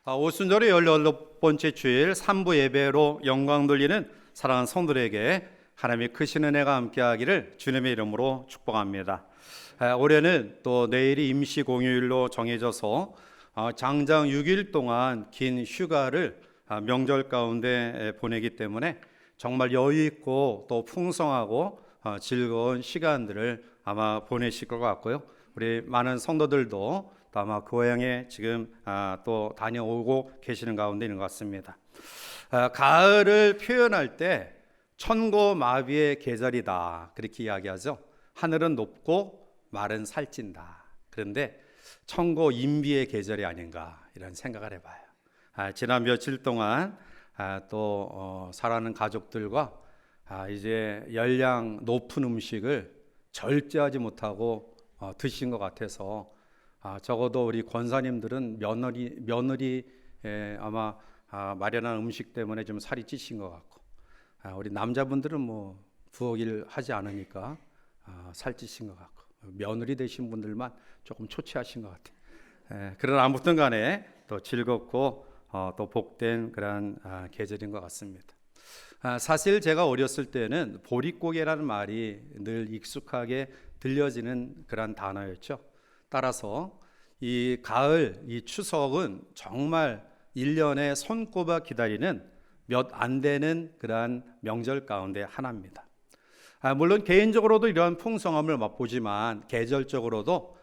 오순절의 18번째 주일 3부 예배로 영광 돌리는 사랑하는 성도들에게 하나님의 크신 은혜가 함께하기를 주님의 이름으로 축복합니다. 올해는 또 내일이 임시 공휴일로 정해져서 장장 6일 동안 긴 휴가를 명절 가운데 보내기 때문에 정말 여유 있고 또 풍성하고 즐거운 시간들을 아마 보내실 것 같고요. 우리 많은 성도들도 또 아마 고향에 지금 또 다녀오고 계시는 가운데 있는 것 같습니다. 가을을 표현할 때 천고마비의 계절이다 그렇게 이야기하죠. 하늘은 높고 말은 살찐다. 그런데 천고인비의 계절이 아닌가 이런 생각을 해봐요. 지난 며칠 동안 또 사랑하는 가족들과 이제 열량 높은 음식을 절제하지 못하고 드신 것 같아서 적어도 우리 권사님들은 며느리 아마 마련한 음식 때문에 좀 살이 찌신 것 같고, 우리 남자분들은 뭐 부엌일 하지 않으니까 살찌신 것 같고, 며느리 되신 분들만 조금 초췌하신 것 같아요. 그러나 아무튼 간에 또 즐겁고 또 복된 그런 계절인 것 같습니다. 사실 제가 어렸을 때는 보릿고개라는 말이 늘 익숙하게 들려지는 그런 단어였죠. 따라서 이 가을, 이 추석은 정말 1년에 손꼽아 기다리는 몇 안 되는 그러한 명절 가운데 하나입니다. 물론 개인적으로도 이러한 풍성함을 맛보지만 계절적으로도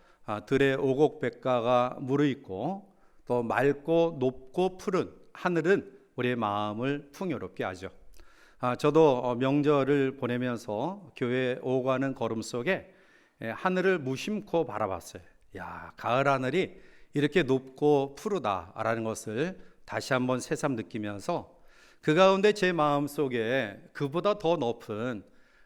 들의 오곡백가가 무르익고 또 맑고 높고 푸른 하늘은 우리의 마음을 풍요롭게 하죠. 저도 명절을 보내면서 교회에 오가는 걸음 속에 하늘을 무심코 바라봤어요. 야, 가을 하늘이 이렇게 높고 푸르다라는 것을 다시 한번 새삼 느끼면서 그 가운데 제 마음 속에 그보다 더 높은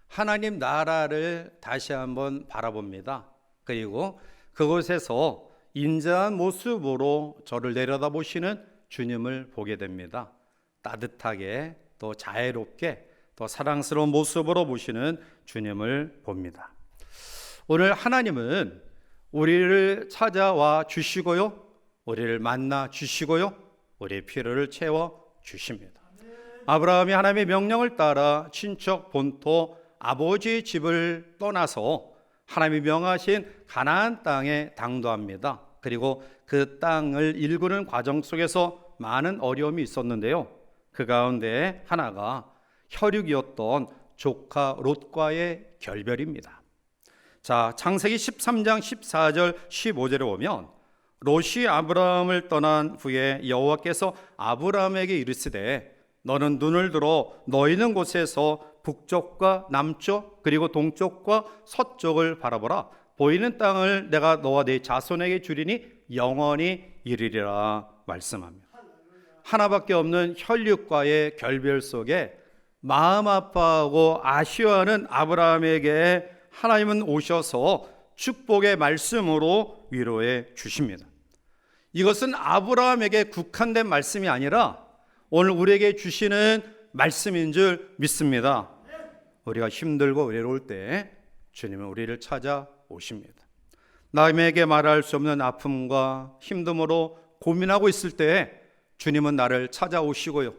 하나님 나라를 다시 한번 바라봅니다. 그리고 그곳에서 인자한 모습으로 저를 내려다보시는 주님을 보게 됩니다. 따뜻하게 또 자애롭게 또 사랑스러운 모습으로 보시는 주님을 봅니다. 오늘 하나님은 우리를 찾아와 주시고요, 우리를 만나 주시고요, 우리의 필요를 채워 주십니다. 아브라함이 하나님의 명령을 따라 친척 본토 아버지의 집을 떠나서 하나님이 명하신 가나안 땅에 당도합니다. 그리고 그 땅을 일구는 과정 속에서 많은 어려움이 있었는데요, 그 가운데 하나가 혈육이었던 조카 롯과의 결별입니다. 자, 창세기 13장 14절 15절에 보면 롯이 아브라함을 떠난 후에 여호와께서 아브라함에게 이르시되 너는 눈을 들어 너 있는 곳에서 북쪽과 남쪽 그리고 동쪽과 서쪽을 바라보라. 보이는 땅을 내가 너와 네 자손에게 주리니 영원히 이르리라 말씀합니다. 하나밖에 없는 혈육과의 결별 속에 마음 아파하고 아쉬워하는 아브라함에게 하나님은 오셔서 축복의 말씀으로 위로해 주십니다. 이것은 아브라함에게 국한된 말씀이 아니라 오늘 우리에게 주시는 말씀인 줄 믿습니다. 우리가 힘들고 외로울 때 주님은 우리를 찾아오십니다. 남에게 말할 수 없는 아픔과 힘듦으로 고민하고 있을 때 주님은 나를 찾아오시고요,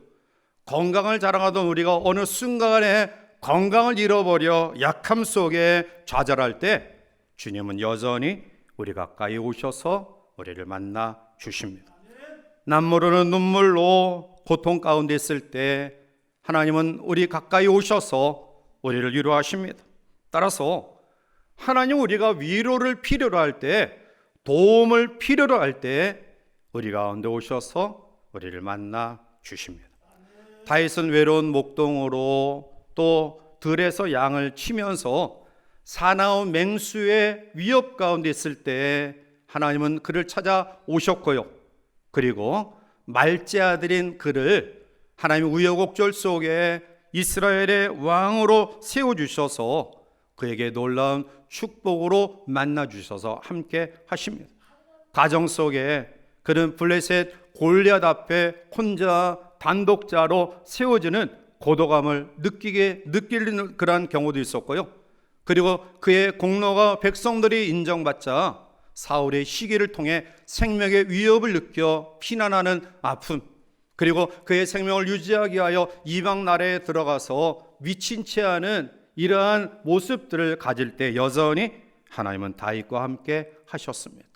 건강을 자랑하던 우리가 어느 순간에 건강을 잃어버려 약함 속에 좌절할 때 주님은 여전히 우리 가까이 오셔서 우리를 만나 주십니다. 남모르는 눈물로 고통 가운데 있을 때 하나님은 우리 가까이 오셔서 우리를 위로하십니다. 따라서 하나님 우리가 위로를 필요로 할 때, 도움을 필요로 할 때 우리 가운데 오셔서 우리를 만나 주십니다. 다윗은 외로운 목동으로 또 들에서 양을 치면서 사나운 맹수의 위협 가운데 있을 때 하나님은 그를 찾아오셨고요, 그리고 말제 아들인 그를 하나님 우여곡절 속에 이스라엘의 왕으로 세워주셔서 그에게 놀라운 축복으로 만나주셔서 함께 하십니다. 가정 속에 그는 블레셋 골리앗 앞에 혼자 단독자로 세워지는 고독함을 느끼는 그러한 경우도 있었고요, 그리고 그의 공로가 백성들이 인정받자 사울의 시기를 통해 생명의 위협을 느껴 피난하는 아픔, 그리고 그의 생명을 유지하기 위하여 이방 나라에 들어가서 미친 채 하는 이러한 모습들을 가질 때 여전히 하나님은 다윗과 함께 하셨습니다.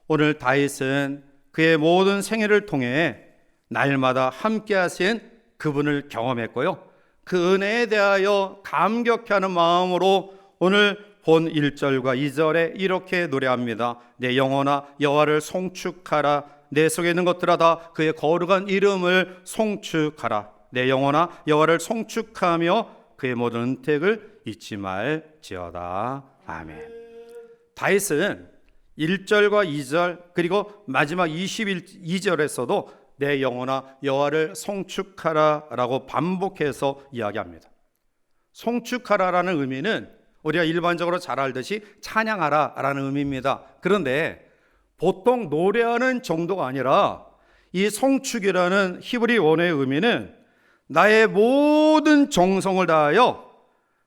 오늘 다윗은 그의 모든 생애를 통해 날마다 함께 하신 그분을 경험했고요, 그 은혜에 대하여 감격하는 마음으로 오늘 본 1절과 2절에 이렇게 노래합니다. 내 영혼아 여호와를 송축하라. 내 속에 있는 것들아 다 그의 거룩한 이름을 송축하라. 내 영혼아 여호와를 송축하며 그의 모든 은택을 잊지 말지어다. 아멘. 다윗은 1절과 2절 그리고 마지막 22절에서도 내 영혼아 여호와를 송축하라 라고 반복해서 이야기합니다. 송축하라라는 의미는 우리가 일반적으로 잘 알듯이 찬양하라 라는 의미입니다. 그런데 보통 노래하는 정도가 아니라 이 송축이라는 히브리 원어의 의미는 나의 모든 정성을 다하여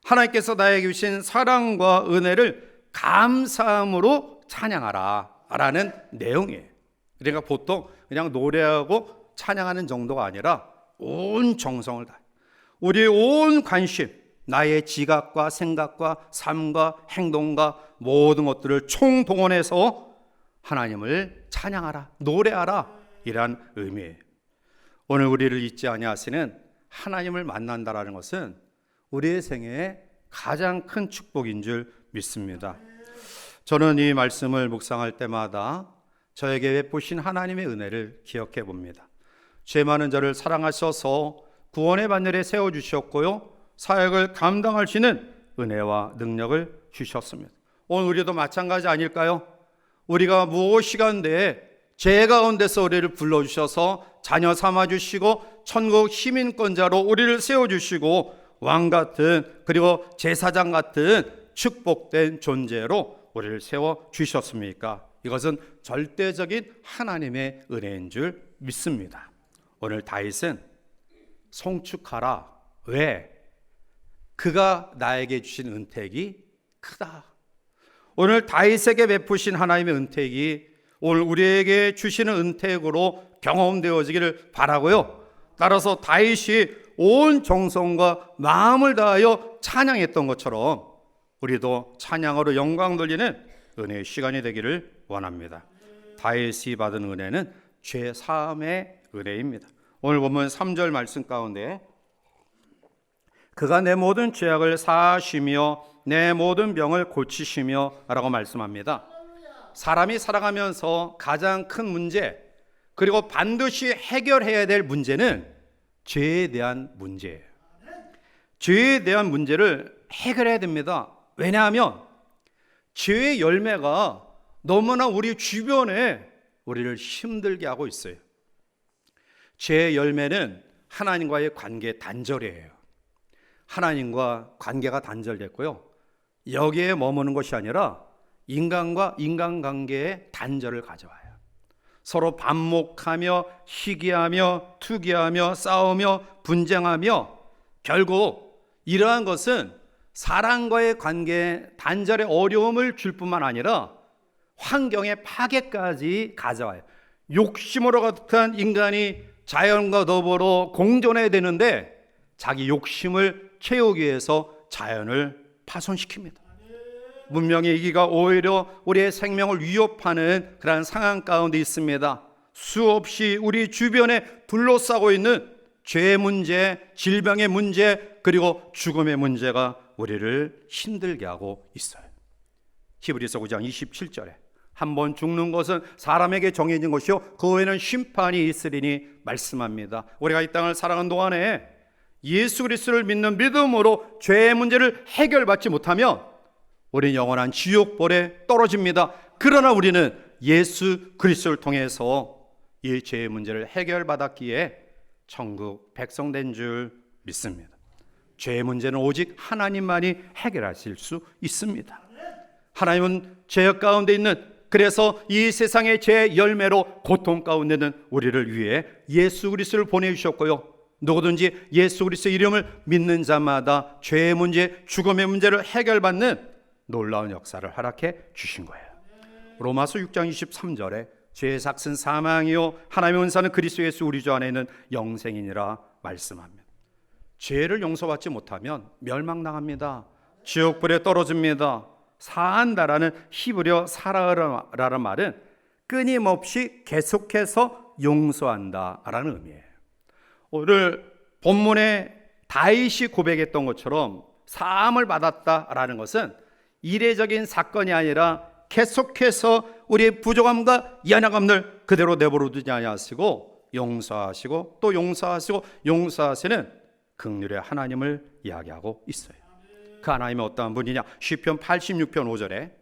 하나님께서 나에게 주신 사랑과 은혜를 감사함으로 찬양하라 라는 내용이에요. 그러니까 보통 그냥 노래하고 찬양하는 정도가 아니라 온 정성을 다해 우리의 온 관심, 나의 지각과 생각과 삶과 행동과 모든 것들을 총동원해서 하나님을 찬양하라, 노래하라 이란 의미예요. 오늘 우리를 잊지 아니하시는 하나님을 만난다라는 것은 우리의 생애의 가장 큰 축복인 줄 믿습니다. 저는 이 말씀을 묵상할 때마다 저에게 베푸신 하나님의 은혜를 기억해 봅니다. 죄 많은 자를 사랑하셔서 구원의 반열에 세워주셨고요, 사역을 감당할 수 있는 은혜와 능력을 주셨습니다. 오늘 우리도 마찬가지 아닐까요? 우리가 무엇이간데 죄 가운데서 우리를 불러주셔서 자녀 삼아주시고 천국 시민권자로 우리를 세워주시고 왕같은 그리고 제사장 같은 축복된 존재로 우리를 세워주셨습니까? 이것은 절대적인 하나님의 은혜인 줄 믿습니다. 오늘 다윗은 송축하라. 왜? 그가 나에게 주신 은택이 크다. 오늘 다윗에게 베푸신 하나님의 은택이 오늘 우리에게 주시는 은택으로 경험되어지기를 바라고요. 따라서 다윗이 온 정성과 마음을 다하여 찬양했던 것처럼 우리도 찬양으로 영광 돌리는 은혜의 시간이 되기를 원합니다. 다윗이 받은 은혜는 죄 사함의 은혜입니다. 오늘 보면 3절 말씀 가운데 그가 내 모든 죄악을 사하시며 내 모든 병을 고치시며 라고 말씀합니다. 사람이 살아가면서 가장 큰 문제, 그리고 반드시 해결해야 될 문제는 죄에 대한 문제예요. 죄에 대한 문제를 해결해야 됩니다. 왜냐하면 죄의 열매가 너무나 우리 주변에 우리를 힘들게 하고 있어요. 죄의 열매는 하나님과의 관계 단절이에요. 하나님과 관계가 단절됐고요, 여기에 머무는 것이 아니라 인간과 인간관계의 단절을 가져와요. 서로 반목하며 시기하며 투기하며 싸우며 분쟁하며 결국 이러한 것은 사람과의 관계 단절의 어려움을 줄 뿐만 아니라 환경의 파괴까지 가져와요. 욕심으로 가득한 인간이 자연과 더불어 공존해야 되는데 자기 욕심을 채우기 위해서 자연을 파손시킵니다. 문명의 이기가 오히려 우리의 생명을 위협하는 그러한 상황 가운데 있습니다. 수없이 우리 주변에 둘러싸고 있는 죄의 문제, 질병의 문제, 그리고 죽음의 문제가 우리를 힘들게 하고 있어요. 히브리서 9장 27절에 한번 죽는 것은 사람에게 정해진 것이요 그 후에는 심판이 있으리니 말씀합니다. 우리가 이 땅을 살아가는 동안에 예수 그리스도를 믿는 믿음으로 죄의 문제를 해결받지 못하면 우리는 영원한 지옥벌에 떨어집니다. 그러나 우리는 예수 그리스도를 통해서 이 죄의 문제를 해결받았기에 천국 백성 된 줄 믿습니다. 죄의 문제는 오직 하나님만이 해결하실 수 있습니다. 하나님은 죄악 가운데 있는, 그래서 이 세상의 죄 열매로 고통 가운데 있는 우리를 위해 예수 그리스도를 보내주셨고요, 누구든지 예수 그리스도 이름을 믿는 자마다 죄의 문제, 죽음의 문제를 해결받는 놀라운 역사를 허락해 주신 거예요. 로마서 6장 23절에 죄의 삭은 사망이요 하나님의 은사는 그리스도 예수 우리 주 안에 있는 영생이니라 말씀합니다. 죄를 용서받지 못하면 멸망당합니다. 지옥불에 떨어집니다. 사한다라는 히브리어 사라라는 말은 끊임없이 계속해서 용서한다라는 의미예요. 오늘 본문에 다윗이 고백했던 것처럼 사함을 받았다라는 것은 이례적인 사건이 아니라 계속해서 우리의 부족함과 연약함을 그대로 내버려 두지 아니하시고 용서하시고 또 용서하시고 용서하시는 긍휼의 하나님을 이야기하고 있어요. 그 하나님은 어떠한 분이냐? 시편 86편 5절에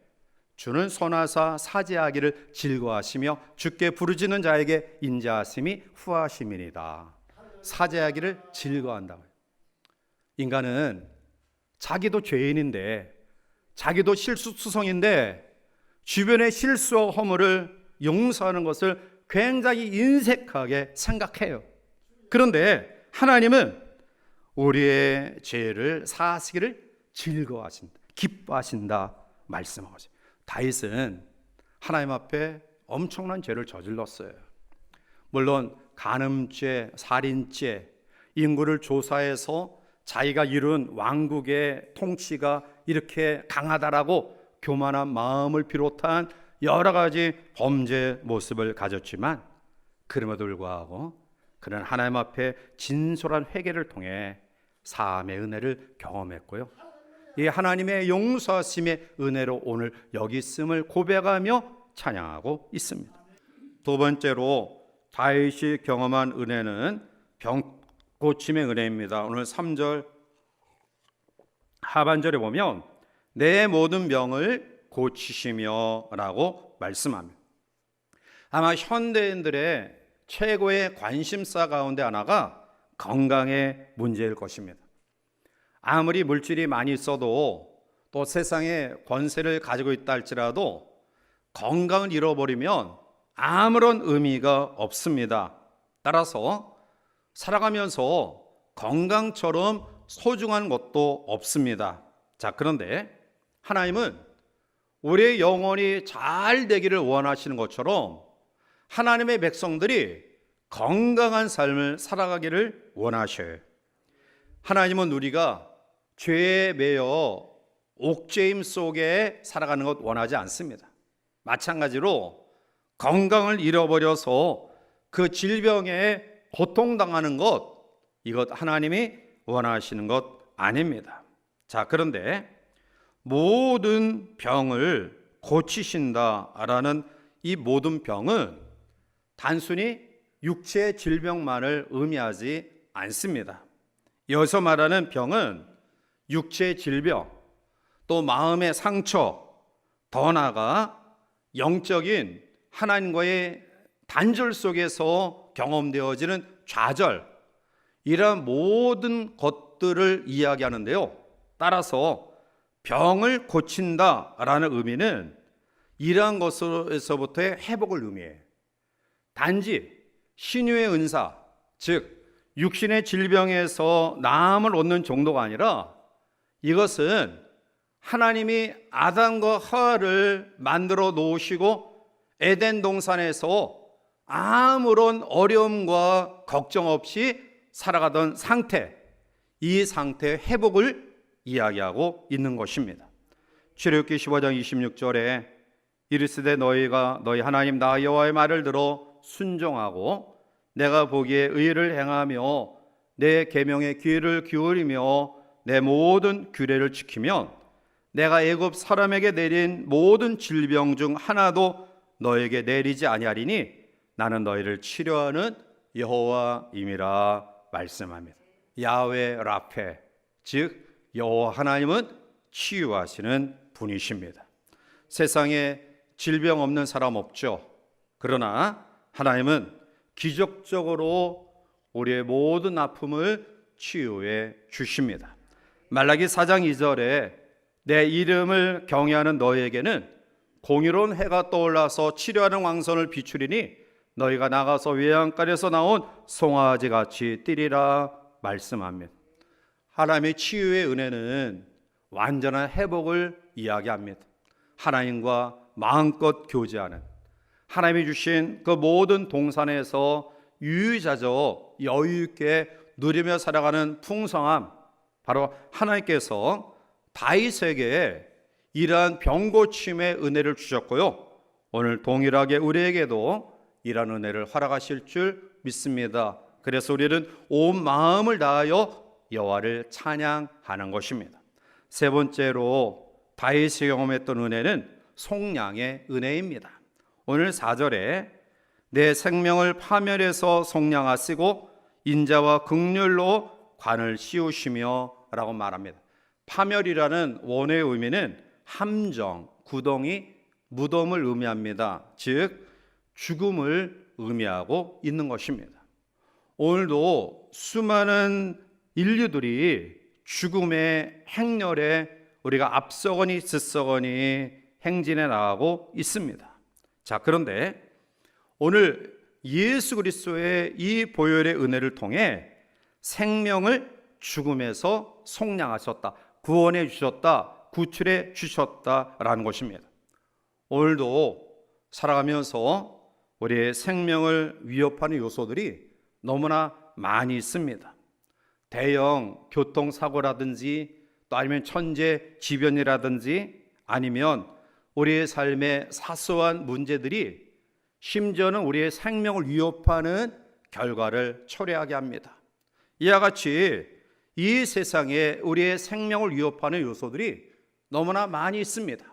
주는 선하사 사죄하기를 즐거워하시며 주께 부르짖는 자에게 인자하심이 후하심이니이다. 사죄하기를 즐거워한다. 인간은 자기도 죄인인데 자기도 실수투성인데 주변의 실수와 허물을 용서하는 것을 굉장히 인색하게 생각해요. 그런데 하나님은 우리의 죄를 사하시기를 즐거워하신다, 기뻐하신다 말씀하고 있어요. 다윗은 하나님 앞에 엄청난 죄를 저질렀어요. 물론 간음죄, 살인죄, 인구를 조사해서 자기가 이룬 왕국의 통치가 이렇게 강하다라고 교만한 마음을 비롯한 여러 가지 범죄 모습을 가졌지만 그럼에도 불구하고 그는 하나님 앞에 진솔한 회개를 통해 사함의 은혜를 경험했고요. 이 하나님의 용서하심의 은혜로 오늘 여기 있음을 고백하며 찬양하고 있습니다. 두 번째로 다윗이 경험한 은혜는 병 고침의 은혜입니다. 오늘 3절 하반절에 보면 내 모든 병을 고치시며 라고 말씀합니다. 아마 현대인들의 최고의 관심사 가운데 하나가 건강의 문제일 것입니다. 아무리 물질이 많이 있어도 또 세상에 권세를 가지고 있다 할지라도 건강을 잃어버리면 아무런 의미가 없습니다. 따라서 살아가면서 건강처럼 소중한 것도 없습니다. 자, 그런데 하나님은 우리의 영혼이 잘 되기를 원하시는 것처럼 하나님의 백성들이 건강한 삶을 살아가기를 원하셔요. 하나님은 우리가 죄에 매여 옥죄임 속에 살아가는 것 원하지 않습니다. 마찬가지로 건강을 잃어버려서 그 질병에 고통당하는 것, 이것 하나님이 원하시는 것 아닙니다. 자, 그런데 모든 병을 고치신다라는 이 모든 병은 단순히 육체의 질병만을 의미하지 않습니다. 여기서 말하는 병은 육체의 질병, 또 마음의 상처, 더 나아가 영적인 하나님과의 단절 속에서 경험되어지는 좌절, 이러한 모든 것들을 이야기하는데요. 따라서 병을 고친다라는 의미는 이러한 것에서부터의 회복을 의미해요. 단지 신유의 은사, 즉 육신의 질병에서 나음을 얻는 정도가 아니라 이것은 하나님이 아담과 하와를 만들어 놓으시고 에덴 동산에서 아무런 어려움과 걱정 없이 살아가던 상태, 이 상태의 회복을 이야기하고 있는 것입니다. 출애굽기 15장 26절에 이르시되 너희가 너희 하나님 나 여호와의 말을 들어 순종하고 내가 보기에 의를 행하며 내 계명에 귀를 기울이며 내 모든 규례를 지키면 내가 애굽 사람에게 내린 모든 질병 중 하나도 너에게 내리지 아니하리니 나는 너희를 치료하는 여호와임이라 말씀합니다. 야훼 라페, 즉 여호와 하나님은 치유하시는 분이십니다. 세상에 질병 없는 사람 없죠. 그러나 하나님은 기적적으로 우리의 모든 아픔을 치유해 주십니다. 말라기 4장 2절에 내 이름을 경외하는 너희에게는 공의로운 해가 떠올라서 치료하는 왕선을 비추리니 너희가 나가서 외양간에서 나온 송아지 같이 뛰리라 말씀합니다. 하나님의 치유의 은혜는 완전한 회복을 이야기합니다. 하나님과 마음껏 교제하는, 하나님이 주신 그 모든 동산에서 유유자적 여유 있게 누리며 살아가는 풍성함, 바로 하나님께서 다윗에게 이러한 병고침의 은혜를 주셨고요, 오늘 동일하게 우리에게도 이러한 은혜를 허락하실 줄 믿습니다. 그래서 우리는 온 마음을 다하여 여호와를 찬양하는 것입니다. 세 번째로 다윗이 경험했던 은혜는 속량의 은혜입니다. 오늘 4절에 내 생명을 파멸해서 속량하시고 인자와 긍휼로 관을 씌우시며 라고 말합니다. 파멸이라는 원어의 의미는 함정, 구덩이, 무덤을 의미합니다. 즉 죽음을 의미하고 있는 것입니다. 오늘도 수많은 인류들이 죽음의 행렬에 우리가 앞서거니 뒤서거니 행진해 나가고 있습니다. 자, 그런데 오늘 예수 그리스도의 이 보혈의 은혜를 통해 생명을 죽음에서 속량하셨다, 구원해 주셨다, 구출해 주셨다라는 것입니다. 오늘도 살아가면서 우리의 생명을 위협하는 요소들이 너무나 많이 있습니다. 대형 교통사고라든지 또 아니면 천재지변이라든지 아니면 우리의 삶의 사소한 문제들이 심지어는 우리의 생명을 위협하는 결과를 초래하게 합니다. 이와 같이 이 세상에 우리의 생명을 위협하는 요소들이 너무나 많이 있습니다.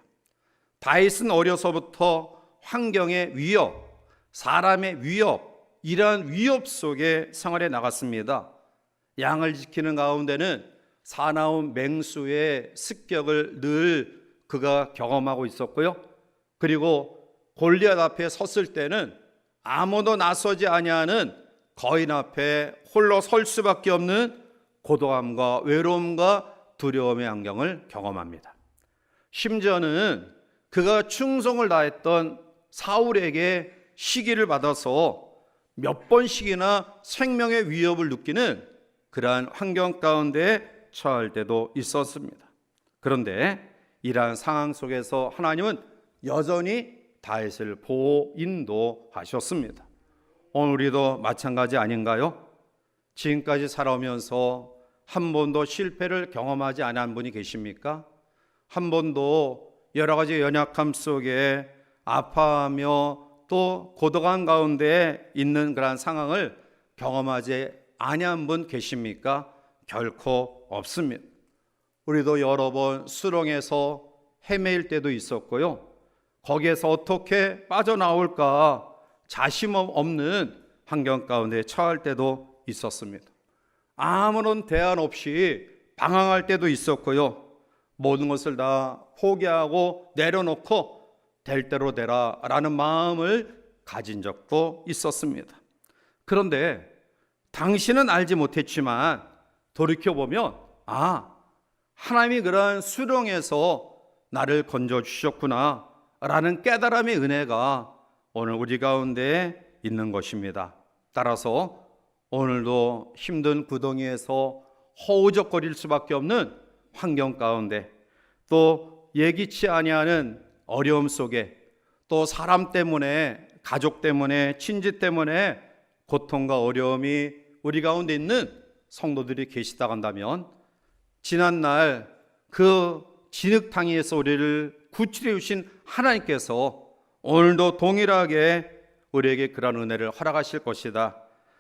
다윗은 어려서부터 환경의 위협, 사람의 위협, 이러한 위협 속에 생활해 나갔습니다. 양을 지키는 가운데는 사나운 맹수의 습격을 늘 그가 경험하고 있었고요, 그리고 골리앗 앞에 섰을 때는 아무도 나서지 아니하는 거인 앞에 홀로 설 수밖에 없는 고독함과 외로움과 두려움의 안경을 경험합니다. 심지어는 그가 충성을 다했던 사울에게 시기를 받아서 몇 번씩이나 생명의 위협을 느끼는 그러한 환경 가운데 처할 때도 있었습니다. 그런데 이러한 상황 속에서 하나님은 여전히 다윗을 보호 인도하셨습니다. 오늘 우리도 마찬가지 아닌가요? 지금까지 살아오면서 한 번도 실패를 경험하지 않은 분이 계십니까? 한 번도 여러 가지 연약함 속에 아파하며 또 고독한 가운데 있는 그런 상황을 경험하지 아니한 분 계십니까? 결코 없습니다. 우리도 여러 번 수렁에서 헤매일 때도 있었고요, 거기에서 어떻게 빠져나올까 자신 없는 환경 가운데 처할 때도 있었습니다. 아무런 대안 없이 방황할 때도 있었고요, 모든 것을 다 포기하고 내려놓고 될 대로 되라 라는 마음을 가진 적도 있었습니다. 그런데 당신은 알지 못했지만 돌이켜보면 하나님이 그러한 수렁에서 나를 건져주셨구나 라는 깨달음의 은혜가 오늘 우리 가운데 있는 것입니다. 따라서 오늘도 힘든 구덩이에서 허우적거릴 수밖에 없는 환경 가운데, 또 예기치 아니하는 어려움 속에, 또 사람 때문에, 가족 때문에, 친지 때문에 고통과 어려움이 우리 가운데 있는 성도들이 계시다 한다면, 지난날 그 진흙탕에서 우리를 구출해 주신 하나님께서 오늘도 동일하게 우리에게 그런 은혜를 허락하실 것이다.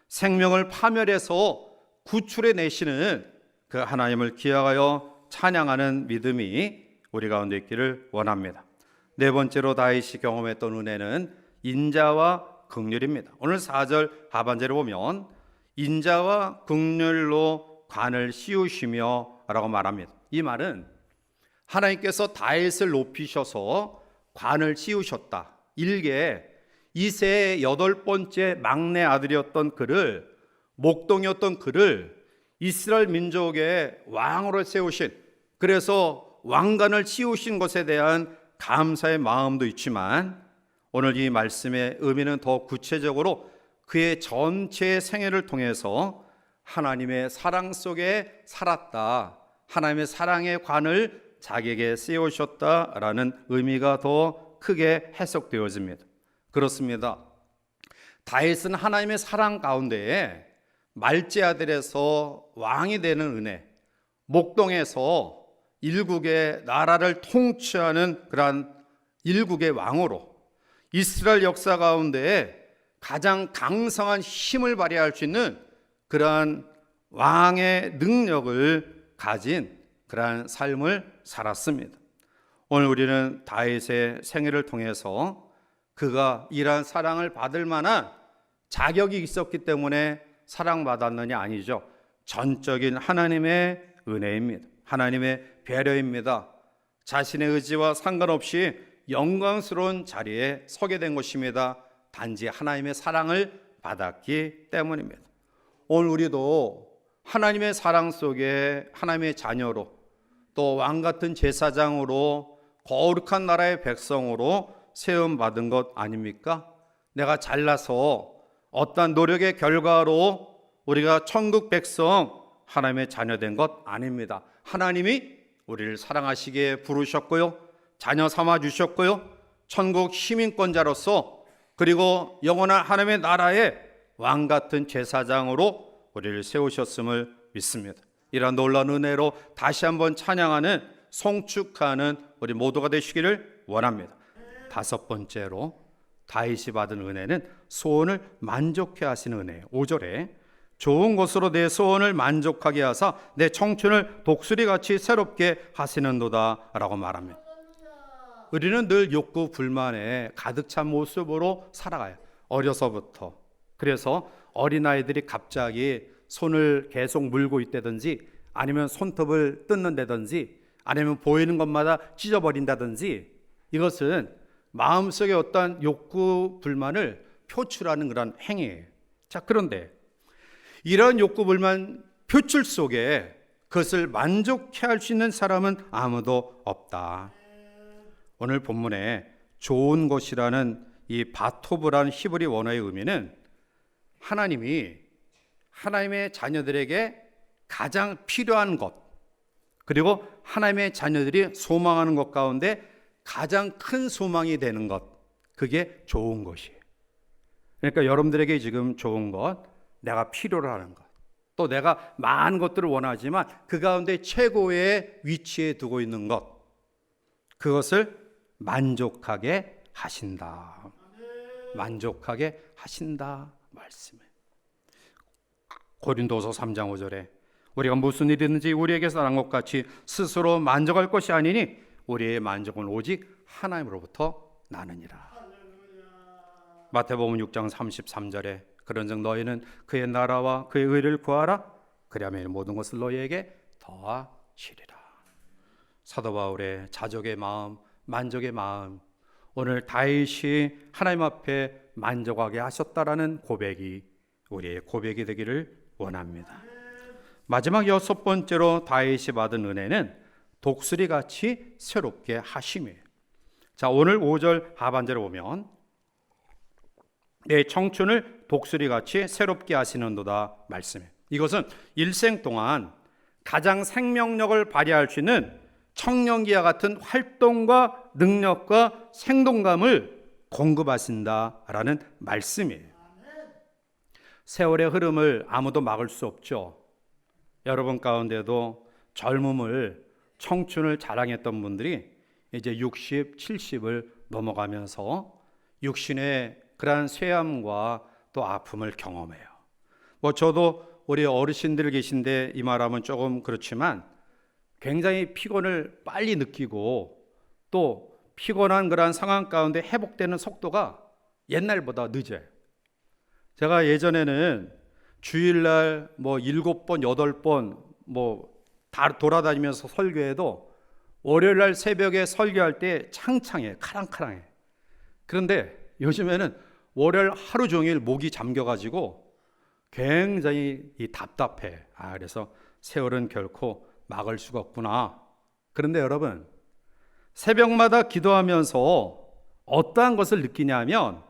생명을 파멸해서 구출해 내시는 그 하나님을 기억하여 찬양하는 믿음이 우리 가운데 있기를 원합니다. 네 번째로 다윗이 경험했던 은혜는 인자와 긍휼입니다. 오늘 4절 하반절에 보면 인자와 긍휼로 관을 씌우시며 라고 말합니다. 이 말은 하나님께서 다윗을 높이셔서 관을 씌우셨다. 일개 이세의 8번째 막내 아들이었던 그를, 목동이었던 그를 이스라엘 민족의 왕으로 세우신, 그래서 왕관을 씌우신 것에 대한 감사의 마음도 있지만, 오늘 이 말씀의 의미는 더 구체적으로 그의 전체 생애를 통해서 하나님의 사랑 속에 살았다, 하나님의 사랑의 관을 자기에게 씌우셨다라는 의미가 더 크게 해석되어집니다. 그렇습니다. 다윗은 하나님의 사랑 가운데에 말제 아들에서 왕이 되는 은혜, 목동에서 일국의 나라를 통치하는 그러한 일국의 왕으로 이스라엘 역사 가운데에 가장 강성한 힘을 발휘할 수 있는 그러한 왕의 능력을 가진 그러한 삶을 살았습니다. 오늘 우리는 다윗의 생애를 통해서 그가 이러한 사랑을 받을 만한 자격이 있었기 때문에 사랑받았느냐 아니죠. 전적인 하나님의 은혜입니다. 하나님의 배려입니다. 자신의 의지와 상관없이 영광스러운 자리에 서게 된 것입니다. 단지 하나님의 사랑을 받았기 때문입니다. 오늘 우리도 하나님의 사랑 속에 하나님의 자녀로 또 왕같은 제사장으로 거룩한 나라의 백성으로 세움받은 것 아닙니까? 내가 잘나서 어떠한 노력의 결과로 우리가 천국 백성 하나님의 자녀된 것 아닙니다. 하나님이 우리를 사랑하시기에 부르셨고요, 자녀 삼아 주셨고요, 천국 시민권자로서 그리고 영원한 하나님의 나라의 왕같은 제사장으로 우리를 세우셨음을 믿습니다. 이러한 놀라운 은혜로 다시 한번 찬양하는 송축하는 우리 모두가 되시기를 원합니다. 다섯 번째로 다윗이 받은 은혜는 소원을 만족해 하시는 은혜예요. 5절에 좋은 것으로 내 소원을 만족하게 하사 내 청춘을 독수리같이 새롭게 하시는도다 라고 말합니다. 우리는 늘 욕구 불만에 가득 찬 모습으로 살아가요. 어려서부터. 그래서 어린아이들이 갑자기 손을 계속 물고 있다든지 아니면 손톱을 뜯는다든지 아니면 보이는 것마다 찢어버린다든지 이것은 마음속에 어떠한 욕구 불만을 표출하는 그런 행위예요. 자, 그런데 이런 욕구 불만 표출 속에 그것을 만족해 할 수 있는 사람은 아무도 없다. 오늘 본문에 좋은 것이라는 이 바토브라는 히브리 원어의 의미는 하나님이 하나님의 자녀들에게 가장 필요한 것, 그리고 하나님의 자녀들이 소망하는 것 가운데 가장 큰 소망이 되는 것, 그게 좋은 것이에요. 그러니까 여러분들에게 지금 좋은 것, 내가 필요로 하는 것, 또 내가 많은 것들을 원하지만 그 가운데 최고의 위치에 두고 있는 것, 그것을 만족하게 하신다. 만족하게 하신다 말씀이에요. 고린도서 3장 5절에 우리가 무슨 일이든지 우리에게서 난 것 같이 스스로 만족할 것이 아니니 우리의 만족은 오직 하나님으로부터 나느니라. 마태복음 6장 33절에 그런즉 너희는 그의 나라와 그의 의를 구하라. 그리하면 모든 것을 너희에게 더하시리라. 사도 바울의 자족의 마음, 만족의 마음, 오늘 다윗이 하나님 앞에 만족하게 하셨다라는 고백이 우리의 고백이 되기를 원합니다. 마지막 여섯 번째로 다윗이 받은 은혜는 독수리같이 새롭게 하심이에요. 자, 오늘 5절 하반절에 보면 내 청춘을 독수리같이 새롭게 하시는도다 말씀이에요. 이것은 일생 동안 가장 생명력을 발휘할 수 있는 청년기와 같은 활동과 능력과 생동감을 공급하신다라는 말씀이에요. 세월의 흐름을 아무도 막을 수 없죠. 여러분 가운데도 젊음을, 청춘을 자랑했던 분들이 이제 60, 70을 넘어가면서 육신의 그러한 쇠함과 또 아픔을 경험해요. 저도 우리 어르신들 계신데 이 말하면 조금 그렇지만 굉장히 피곤을 빨리 느끼고 또 피곤한 그러한 상황 가운데 회복되는 속도가 옛날보다 늦어요. 제가 예전에는 주일날 7번, 8번 다 돌아다니면서 설교해도 월요일날 새벽에 설교할 때 창창해, 카랑카랑해. 그런데 요즘에는 월요일 하루 종일 목이 잠겨가지고 굉장히 답답해. 그래서 세월은 결코 막을 수가 없구나. 그런데 여러분, 새벽마다 기도하면서 어떠한 것을 느끼냐면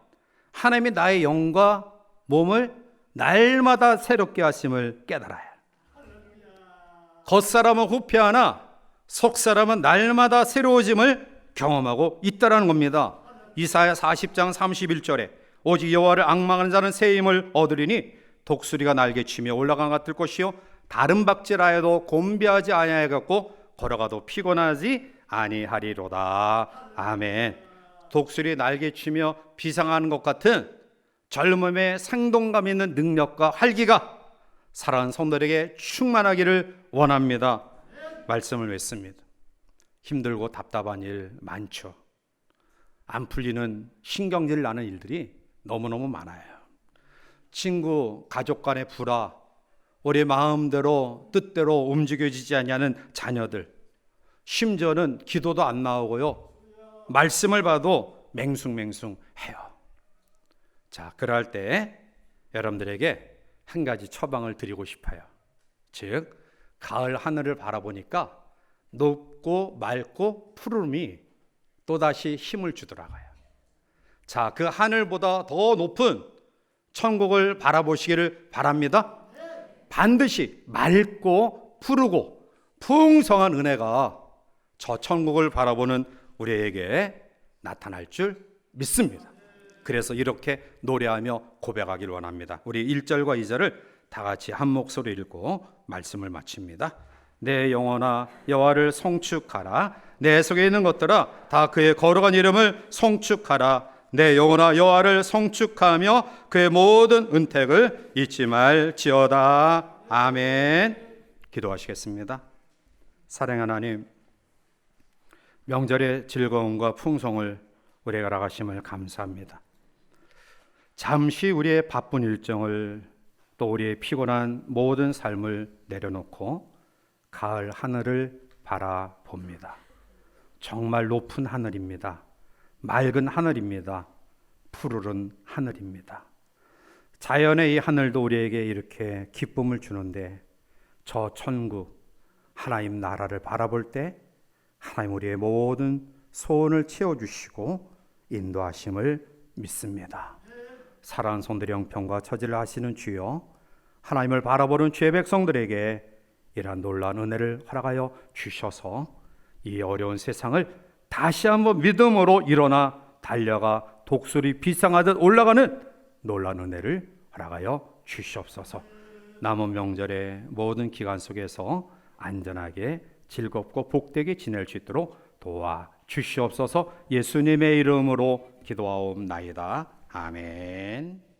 하나님이 나의 영과 몸을 날마다 새롭게 하심을 깨달아요. 겉사람은 후패하나 속사람은 날마다 새로워짐을 경험하고 있다는 겁니다. 이사야 40장 31절에 오직 여호와를 앙망하는 자는 새 힘을 얻으리니 독수리가 날개치며 올라간 것 같을 것이요 다른 박질하여도 곤비하지 아니하겠고 걸어가도 피곤하지 아니하리로다. 아멘. 독수리 날개치며 비상하는 것 같은 젊음의 생동감 있는 능력과 활기가 사랑하는 성도들에게 충만하기를 원합니다. 말씀을 맺습니다. 힘들고 답답한 일 많죠. 안 풀리는 신경질 나는 일들이 너무너무 많아요. 친구, 가족 간의 불화, 우리 마음대로 뜻대로 움직여지지 않냐는 자녀들, 심지어는 기도도 안 나오고요, 말씀을 봐도 맹숭맹숭해요. 자, 그럴 때 여러분들에게 한 가지 처방을 드리고 싶어요. 즉, 가을 하늘을 바라보니까 높고 맑고 푸름이 또다시 힘을 주더라고요. 자, 그 하늘보다 더 높은 천국을 바라보시기를 바랍니다. 반드시 맑고 푸르고 풍성한 은혜가 저 천국을 바라보는 우리에게 나타날 줄 믿습니다. 그래서 이렇게 노래하며 고백하기를 원합니다. 우리 1절과 2절을 다 같이 한 목소리 읽고 말씀을 마칩니다. 내 영혼아 여호와를 송축하라. 내 속에 있는 것들아 다 그의 거룩한 이름을 송축하라. 내 영혼아 여호와를 송축하며 그의 모든 은택을 잊지 말지어다. 아멘. 기도하시겠습니다. 사랑하는 하나님, 명절의 즐거움과 풍성을 우리에게 허락하심을 감사합니다. 잠시 우리의 바쁜 일정을 또 우리의 피곤한 모든 삶을 내려놓고 가을 하늘을 바라봅니다. 정말 높은 하늘입니다. 맑은 하늘입니다. 푸르른 하늘입니다. 자연의 이 하늘도 우리에게 이렇게 기쁨을 주는데 저 천국 하나님 나라를 바라볼 때 하나님 우리의 모든 소원을 채워주시고 인도하심을 믿습니다. 사랑하는 성들의 형편과 처지를 아시는 주여, 하나님을 바라보는 죄 백성들에게 이러한 놀라운 은혜를 허락하여 주셔서 이 어려운 세상을 다시 한번 믿음으로 일어나 달려가 독수리 비상하듯 올라가는 놀라운 은혜를 허락하여 주시옵소서. 남은 명절의 모든 기간 속에서 안전하게 즐겁고 복되게 지낼 수 있도록 도와 주시옵소서. 예수님의 이름으로 기도하옵나이다. 아멘.